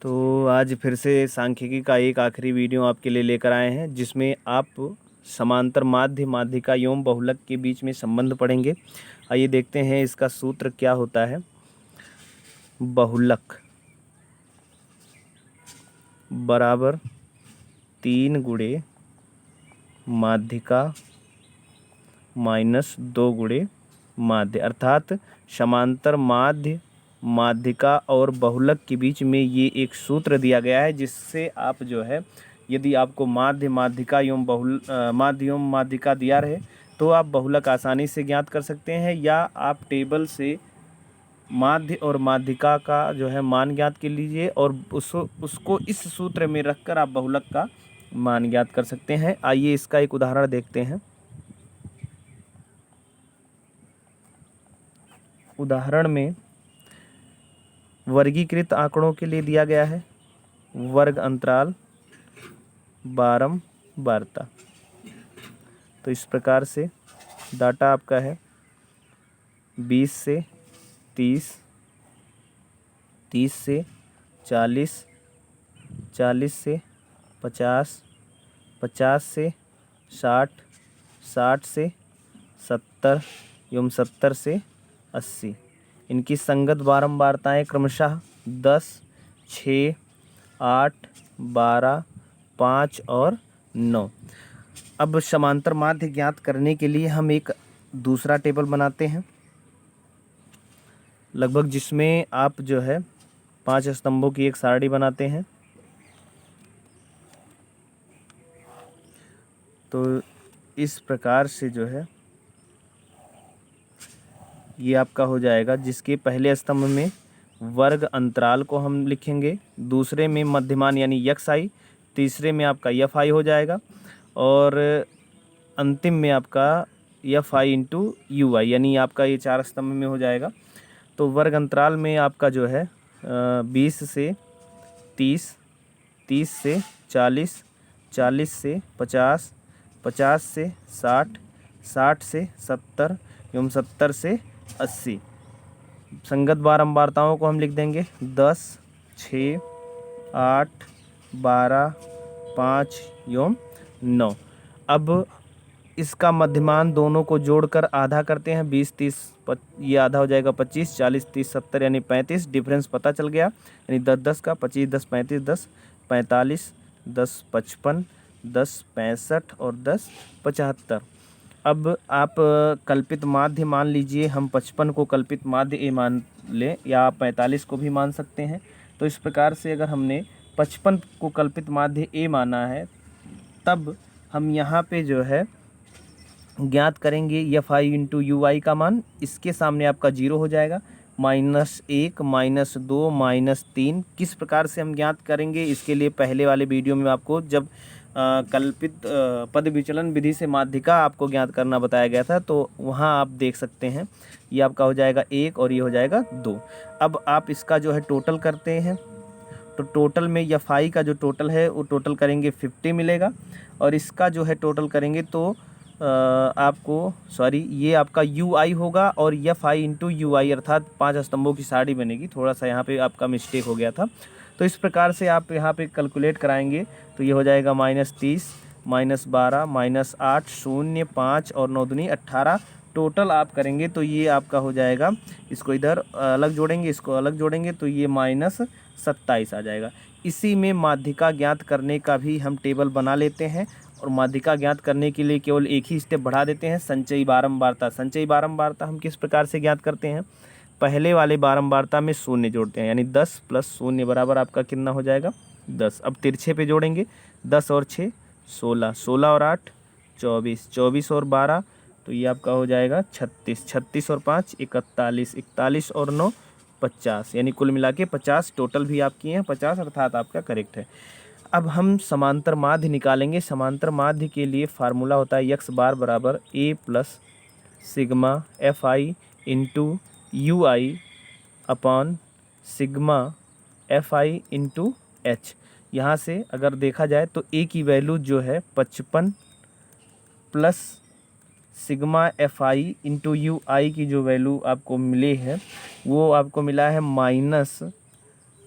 तो आज फिर से सांख्यिकी का एक आखिरी वीडियो आपके लिए लेकर आए हैं, जिसमें आप समांतर माध्य, माध्यिका एवं बहुलक के बीच में संबंध पढ़ेंगे। आइए देखते हैं इसका सूत्र क्या होता है। बहुलक बराबर 3 गुणे माध्यिका माइनस 2 गुणे माध्य, अर्थात समांतर माध्य, माध्यिका और बहुलक के बीच में ये एक सूत्र दिया गया है, जिससे आप जो है, यदि आपको माध्य, माध्यिका एवं माध्य एवं माध्यिका दिया रहे तो आप बहुलक आसानी से ज्ञात कर सकते हैं, या आप टेबल से माध्य और माध्यिका का जो है मान ज्ञात कर लीजिए और उसको इस सूत्र में रखकर आप बहुलक का मान ज्ञात कर सकते हैं। आइए इसका एक उदाहरण देखते हैं। उदाहरण में वर्गीकृत आंकड़ों के लिए दिया गया है वर्ग अंतराल, बारंबारता। तो इस प्रकार से डाटा आपका है 20 से 30, 30 से 40, 40 से 50, 50 से 60, 60 से 70 एवं 70 से 80। इनकी संगत बारंबारताएं क्रमशः 10, 6, 8, 12, 5 और 9। अब समांतर माध्य ज्ञात करने के लिए हम एक दूसरा टेबल बनाते हैं, लगभग जिसमें आप जो है 5 स्तंभों की एक सारणी बनाते हैं। तो इस प्रकार से जो है ये आपका हो जाएगा, जिसके पहले स्तंभ में वर्ग अंतराल को हम लिखेंगे, दूसरे में मध्यमान यानी यक्स आई, तीसरे में आपका एफ आई हो जाएगा और अंतिम में आपका एफ आई इंटू यू आई, यानी आपका ये 4 स्तंभ में हो जाएगा। तो वर्ग अंतराल में आपका जो है 20 से 30, 30 से 40, 40 से 50, 50 से 60, 60 से 70 एवं 70 से 80। संगत बारंबारताओं को हम लिख देंगे 10, 6, 8, 12, 5 एवं 9। अब इसका मध्यमान दोनों को जोड़कर आधा करते हैं, 20, 30, ये आधा हो जाएगा 25, 40, 30, 70 यानी 35। डिफरेंस पता चल गया, यानी 10, 10 का 25, 10, 35, 10, 45, 10, 55, 10, 65 और 10, 75। अब आप कल्पित माध्य मान लीजिए, हम 55 को कल्पित माध्य ए मान लें, या आप 45 को भी मान सकते हैं। तो इस प्रकार से अगर हमने 55 को कल्पित माध्य ए माना है, तब हम यहाँ पे जो है ज्ञात करेंगे एफ आई इंटू यू आई का मान। इसके सामने आपका 0 हो जाएगा, -1, -2, -3। किस प्रकार से हम ज्ञात करेंगे, इसके लिए पहले वाले वीडियो में आपको जब कल्पित पद विचलन विधि से माध्यिका आपको ज्ञात करना बताया गया था, तो वहाँ आप देख सकते हैं ये आपका हो जाएगा 1 और ये हो जाएगा 2। अब आप इसका जो है टोटल करते हैं, तो टोटल में एफ आई का जो टोटल है वो टोटल करेंगे 50 मिलेगा, और इसका जो है टोटल करेंगे तो आपको ये आपका यू आई होगा और एफ आई इंटू यू आई, अर्थात 5 स्तंभों की सारणी बनेगी। थोड़ा सा यहाँ पे आपका मिस्टेक हो गया था। तो इस प्रकार से आप यहाँ पे कैलकुलेट कराएंगे तो ये हो जाएगा -30, -12, -8, 0, 5 और 9 दूनी 18। टोटल आप करेंगे तो ये आपका हो जाएगा, इसको इधर अलग जोड़ेंगे, इसको अलग जोड़ेंगे तो ये -27 आ जाएगा। इसी में माध्यिका ज्ञात करने का भी हम टेबल बना लेते हैं, और माध्यिका ज्ञात करने के लिए केवल एक ही स्टेप बढ़ा देते हैं, संचयी बारंबारता। संचयी बारंबारता हम किस प्रकार से ज्ञात करते हैं, पहले वाले बारंबारता में 0 जोड़ते हैं, यानी 10 + 0 बराबर आपका कितना हो जाएगा 10। अब तिरछे पे जोड़ेंगे, 10 और 6 16, 16 और 8 24, 24 और 12 तो ये आपका हो जाएगा 36, 36 और 5 41, 41 और 9 50, यानी कुल मिला के 50। टोटल भी आप किए हैं 50, अर्थात आपका करेक्ट है। अब हम समांतर माध्य निकालेंगे। समांतर माध्य के लिए फार्मूला होता है x बार बराबर a + sigma F I into U I upon sigma F I into H. यहाँ से अगर देखा जाए तो a की वैल्यू जो है 55 plus sigma F I into U I की जो वैल्यू आपको मिली है वो आपको मिला है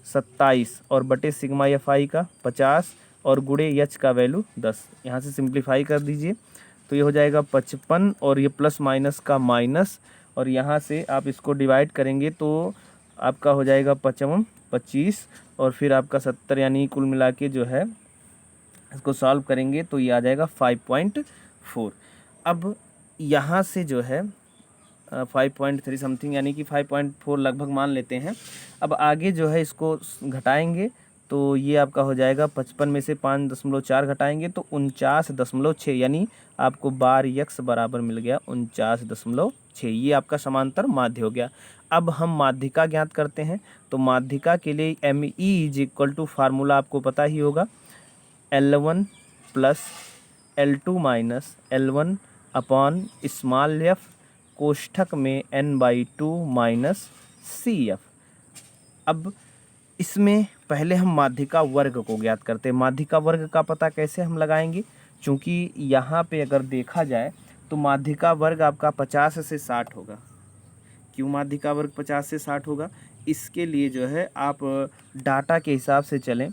27 और बटे सिग्मा एफ आई का 50 और गुणे एच का वैल्यू 10। यहाँ से सिंप्लीफाई कर दीजिए तो ये हो जाएगा 55 और ये प्लस माइनस का माइनस, और यहाँ से आप इसको डिवाइड करेंगे तो आपका हो जाएगा 55 25 और फिर आपका 70, यानी कुल मिला के जो है इसको सॉल्व करेंगे तो ये आ जाएगा 5.4। अब यहाँ से जो है 5.3 समथिंग, यानी कि 5.4 लगभग मान लेते हैं। अब आगे जो है इसको घटाएंगे तो ये आपका हो जाएगा 55 में से 5.4 घटाएंगे तो 49.6, यानी आपको बार यक्स बराबर मिल गया 49.6। ये आपका समांतर माध्य हो गया। अब हम माध्यिका ज्ञात करते हैं, तो माध्यिका के लिए M E is equal to formula आपको पता ही होगा, L1 plus L2 minus L1 upon small F कोष्ठक में n/2 माइनस CF। अब इसमें पहले हम माध्यिका वर्ग को ज्ञात करते हैं। माध्यिका वर्ग का पता कैसे हम लगाएंगे, क्योंकि यहाँ पे अगर देखा जाए तो माध्यिका वर्ग आपका 50 से 60 होगा। क्यों माध्यिका वर्ग 50 से 60 होगा, इसके लिए जो है आप डाटा के हिसाब से चलें।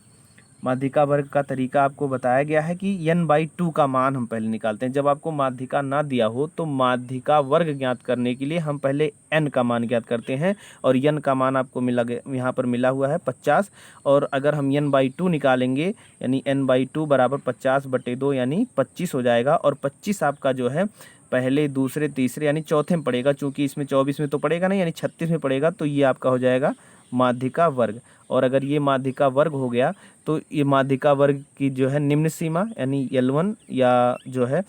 माध्यिका वर्ग का तरीका आपको बताया गया है कि n/2 का मान हम पहले निकालते हैं। जब आपको माध्यिका ना दिया हो तो माध्यिका वर्ग ज्ञात करने के लिए हम पहले n का मान ज्ञात करते हैं, और n का मान आपको मिला यहाँ पर मिला हुआ है 50, और अगर हम n/2 निकालेंगे यानी n/2 बराबर 50/2 यानी 25 हो जाएगा, और 25 आपका जो है पहले दूसरे तीसरे यानी चौथे में पड़ेगा, चूँकि इसमें 24 में तो पड़ेगा नहीं, यानी 36 में पड़ेगा, तो ये आपका हो जाएगा माध्यिका वर्ग। और अगर ये माध्यिका वर्ग हो गया तो ये माध्यिका वर्ग की जो है निम्न सीमा यानी L1, या जो है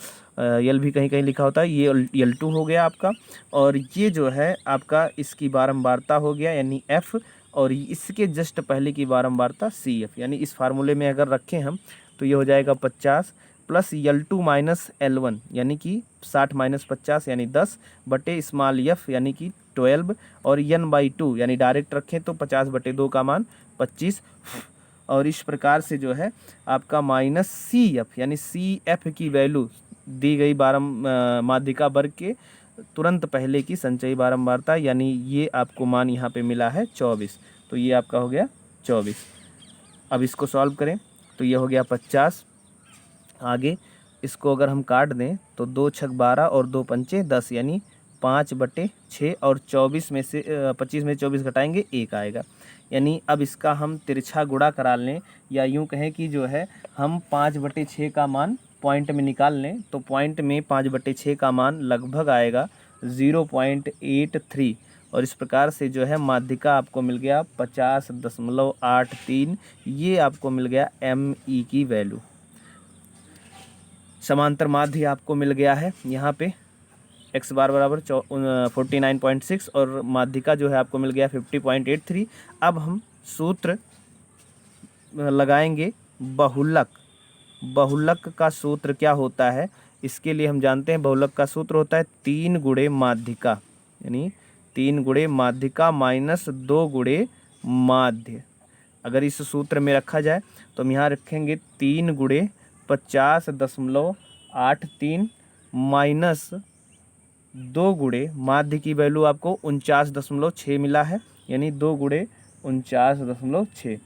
L भी कहीं कहीं लिखा होता है, ये L2 हो गया आपका, और ये जो है आपका इसकी बारंबारता हो गया यानी F, और इसके जस्ट पहले की बारंबारता CF। यानी इस फार्मूले में अगर रखें हम तो ये हो जाएगा 50 प्लस L2 माइनस L1 यानी कि 60 माइनस 50 यानी 10 बटे स्मॉल f यानी कि 12, और n/2 यानी डायरेक्ट रखें तो 50/2 का मान 25, और इस प्रकार से जो है आपका माइनस CF यानी CF की वैल्यू दी गई माध्यिका वर्ग के तुरंत पहले की संचयी बारंबारता, यानी ये आपको मान यहाँ पे मिला है 24, तो ये आपका हो गया 24। अब इसको सॉल्व करें तो ये हो गया 50। आगे इसको अगर हम काट दें तो 2 छक 12 और 2 पंचे 10 यानी 5/6, और 24 में से 25 में 24 घटाएंगे 1 आएगा। यानी अब इसका हम तिरछा गुणा करा लें, या यूँ कहें कि जो है हम 5/6 का मान पॉइंट में निकाल लें, तो पॉइंट में 5/6 का मान लगभग आएगा 0.83, और इस प्रकार से जो है माध्यिका आपको मिल गया 50.83। ये आपको मिल गया ME की वैल्यू। समांतर माध्य आपको मिल गया है यहाँ पे x बार बराबर 49.6, और माध्यिका जो है आपको मिल गया 50.83। अब हम सूत्र लगाएंगे बहुलक। बहुलक का सूत्र क्या होता है, इसके लिए हम जानते हैं बहुलक का सूत्र होता है 3 गुणे माध्यिका, यानी 3 गुणे माध्यिका माइनस 2 गुणे माध्य। अगर इस सूत्र में रखा जाए तो हम यहाँ रखेंगे 3 गुणे 50.83 माइनस 2 गुणे माध्य की वैल्यू आपको 49.6 मिला है, यानी 2 गुणे 49.6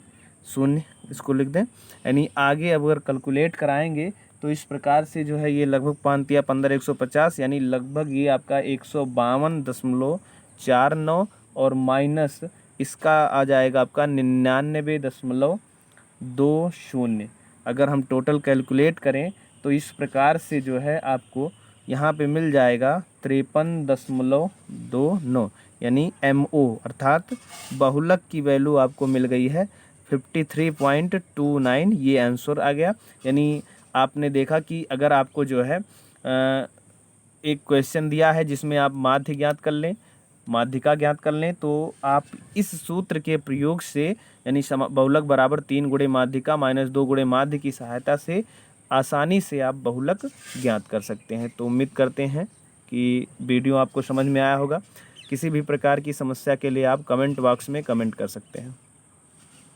शून्य, इसको लिख दें। यानी आगे अब अगर कैलकुलेट कराएंगे तो इस प्रकार से जो है ये लगभग 5 या 15 150, यानी लगभग ये आपका 152.49, और माइनस इसका आ जाएगा आपका 99.20। अगर हम टोटल कैलकुलेट करें तो इस प्रकार से जो है आपको यहाँ पे मिल जाएगा 53.29, यानी MO अर्थात बहुलक की वैल्यू आपको मिल गई है 53.29। ये आंसर आ गया। यानी आपने देखा कि अगर आपको जो है एक क्वेश्चन दिया है जिसमें आप माध्य ज्ञात कर लें, माध्यिका ज्ञात कर लें, तो आप इस सूत्र के प्रयोग से यानी बहुलक बराबर 3 गुणे माध्यिका माइनस 2 गुणे माध्य की सहायता से आसानी से आप बहुलक ज्ञात कर सकते हैं। तो उम्मीद करते हैं कि वीडियो आपको समझ में आया होगा। किसी भी प्रकार की समस्या के लिए आप कमेंट बॉक्स में कमेंट कर सकते हैं।